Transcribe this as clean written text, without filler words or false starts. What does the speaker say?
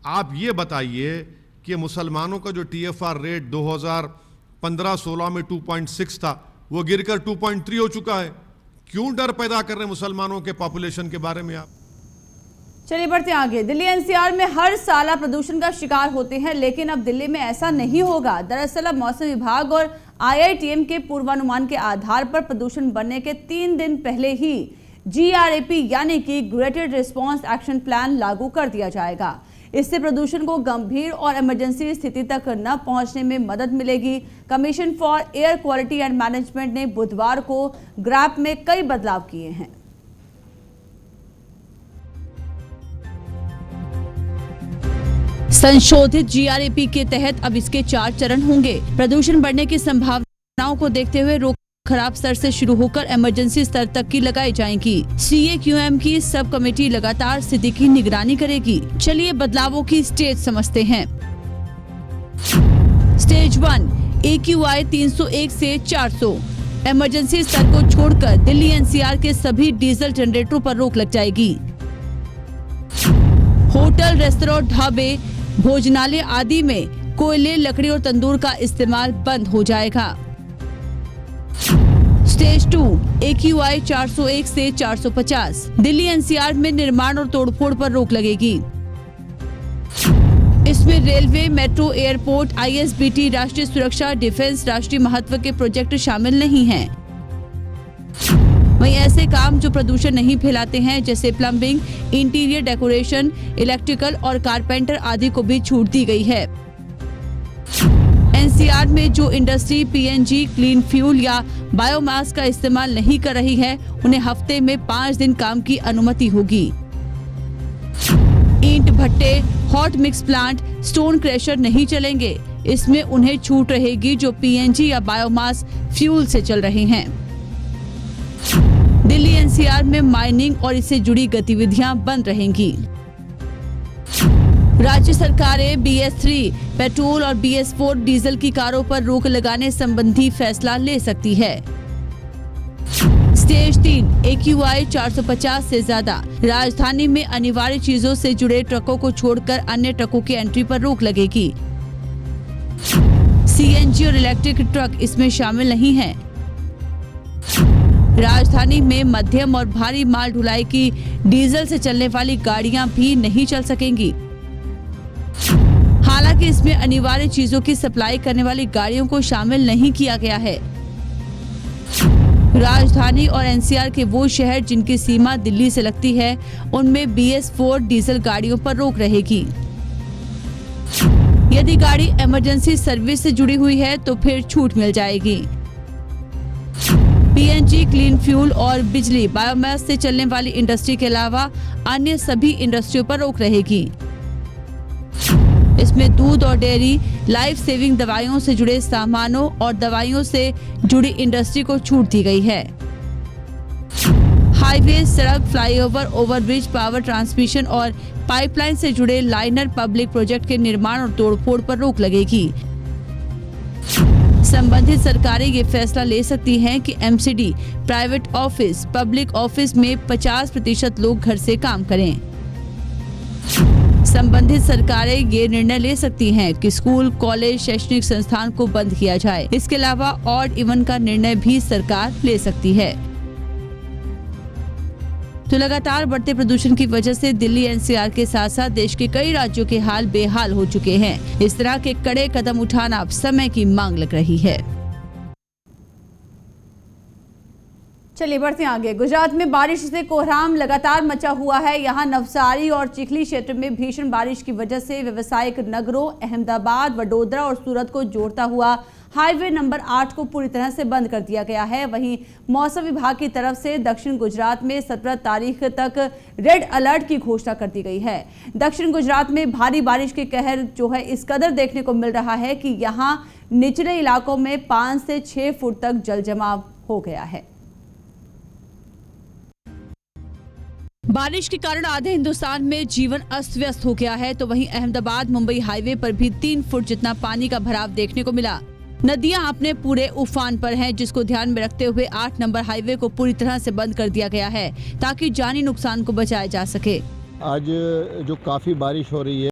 आप ये बताइए कि मुसलमानों का जो TFR रेट 2015-16 में 2.6 था, वो गिरकर 2.3 हो चुका है। क्यों डर पैदा कर रहे हैं मुसलमानों के पॉपुलेशन के बारे में आप? चलिए बढ़ते आगे। दिल्ली NCR में हर साल प्रदूषण का शिकार होते हैं, लेकिन अब दिल्ली में ऐसा नहीं होगा। दरअसल अब मौसम विभाग और IITM के पूर्वानुमान के आधार पर प्रदूषण बढ़ने के 3 दिन पहले ही GRAP यानी कि ग्रेटेड रिस्पांस एक्शन प्लान लागू कर दिया जाएगा। इससे प्रदूषण को गंभीर और इमरजेंसी स्थिति तक न पहुंचने में मदद मिलेगी। Commission for air quality and management ने बुधवार को ग्रैप में कई बदलाव किए हैं। संशोधित GRAP के तहत अब इसके 4 चरण होंगे। प्रदूषण बढ़ने की संभावनाओं को देखते हुए रोक खराब स्तर से शुरू होकर इमरजेंसी स्तर तक की लगाई जाएंगी। CAQM की सब कमेटी लगातार स्थिति की निगरानी करेगी। चलिए बदलावों की स्टेज समझते हैं। स्टेज 1 AQI 301 से 400। इमरजेंसी स्तर को छोड़कर दिल्ली NCR के सभी डीजल जनरेटरों पर रोक लग जाएगी। होटल, रेस्तरां, ढाबे, भोजनालय आदि में कोयले, लकड़ी और तंदूर का इस्तेमाल बंद हो जाएगा। स्टेज 2 AQI 401 से 450। दिल्ली NCR में निर्माण और तोड़फोड़ पर रोक लगेगी। इसमें रेलवे, मेट्रो, एयरपोर्ट, ISBT, राष्ट्रीय सुरक्षा, डिफेंस, राष्ट्रीय महत्व के प्रोजेक्ट शामिल नहीं हैं। वहीं ऐसे काम जो प्रदूषण नहीं फैलाते हैं, जैसे प्लम्बिंग, इंटीरियर डेकोरेशन, इलेक्ट्रिकल और कारपेंटर आदि को भी छूट दी गई है। NCR में जो इंडस्ट्री PNG, क्लीन फ्यूल या बायोमास का इस्तेमाल नहीं कर रही है, उन्हें हफ्ते में 5 दिन काम की अनुमति होगी। ईंट भट्टे, hot mix plant, stone crusher नहीं चलेंगे। इसमें उन्हें छूट रहेगी जो PNG या बायोमास फ्यूल से चल रहे हैं। दिल्ली NCR में माइनिंग और इससे जुड़ी गतिविधियां बंद रहेंगी। राज्य सरकारें BS3 पेट्रोल और BS4 डीजल की कारों पर रोक लगाने संबंधी फैसला ले सकती है। स्टेज 3 AQI 450 से ज्यादा। राजधानी में अनिवार्य चीजों से जुड़े ट्रकों को छोड़कर अन्य ट्रकों की एंट्री पर रोक लगेगी। CNG और इलेक्ट्रिक ट्रक इसमें शामिल नहीं हैं। राजधानी में मध्यम और भारी माल ढुलाई की डीजल से चलने वाली गाड़ियां भी नहीं चल सकेंगी। हालांकि इसमें अनिवार्य चीजों की सप्लाई करने वाली गाड़ियों को शामिल नहीं किया गया है। राजधानी और NCR के वो शहर जिनकी सीमा दिल्ली से लगती है, उनमें BS4 डीजल गाड़ियों पर रोक रहेगी। यदि गाड़ी इमरजेंसी सर्विस से जुड़ी हुई है तो फिर छूट मिल जाएगी। PNG, क्लीन फ्यूल और बिजली, बायोमास से चलने वाली इंडस्ट्री के अलावा अन्य सभी इंडस्ट्रियों पर रोक रहेगी। इसमें दूध और डेयरी, लाइफ सेविंग दवाइयों से जुड़े सामानों और दवाइयों से जुड़ी इंडस्ट्री को छूट दी गई है। हाईवे, सड़क, फ्लाईओवर, ओवरब्रिज, पावर ट्रांसमिशन और पाइपलाइन से जुड़े लाइनर पब्लिक प्रोजेक्ट के निर्माण और तोड़फोड़ पर रोक लगेगी। संबंधित सरकारें ये फैसला ले सकती हैं कि MCD, private office, public office में 50% लोग घर से काम करें। संबंधित सरकारें ये निर्णय ले सकती हैं कि स्कूल, कॉलेज, शैक्षणिक संस्थान को बंद किया जाए। इसके अलावा ऑड इवन का निर्णय भी सरकार ले सकती है। तो लगातार बढ़ते प्रदूषण की वजह से दिल्ली NCR के साथ साथ देश के कई राज्यों के हाल बेहाल हो चुके हैं। इस तरह के कड़े कदम उठाना अब समय की मांग लग रही है। चलिए बढ़ते आगे। गुजरात में बारिश से कोहराम लगातार मचा हुआ है। यहाँ नवसारी और चिखली क्षेत्र में भीषण बारिश की वजह से व्यावसायिक नगरों अहमदाबाद, वडोदरा और सूरत को जोड़ता हुआ हाईवे नंबर 8 को पूरी तरह से बंद कर दिया गया है। वहीं मौसम विभाग की तरफ से दक्षिण गुजरात में 17 तारीख तक रेड अलर्ट की घोषणा कर दी गई है। दक्षिण गुजरात में भारी बारिश के कहर जो है इस कदर देखने को मिल रहा है कि यहाँ निचले इलाकों में 5 से 6 फुट तक जल जमाव हो गया है। बारिश के कारण आधे हिंदुस्तान में जीवन अस्त व्यस्त हो गया है, तो वहीं अहमदाबाद मुंबई हाईवे पर भी 3 फुट जितना पानी का भराव देखने को मिला। नदियां अपने पूरे उफान पर हैं, जिसको ध्यान में रखते हुए 8 नंबर हाईवे को पूरी तरह से बंद कर दिया गया है ताकि जानी नुकसान को बचाया जा सके। आज जो काफ़ी बारिश हो रही है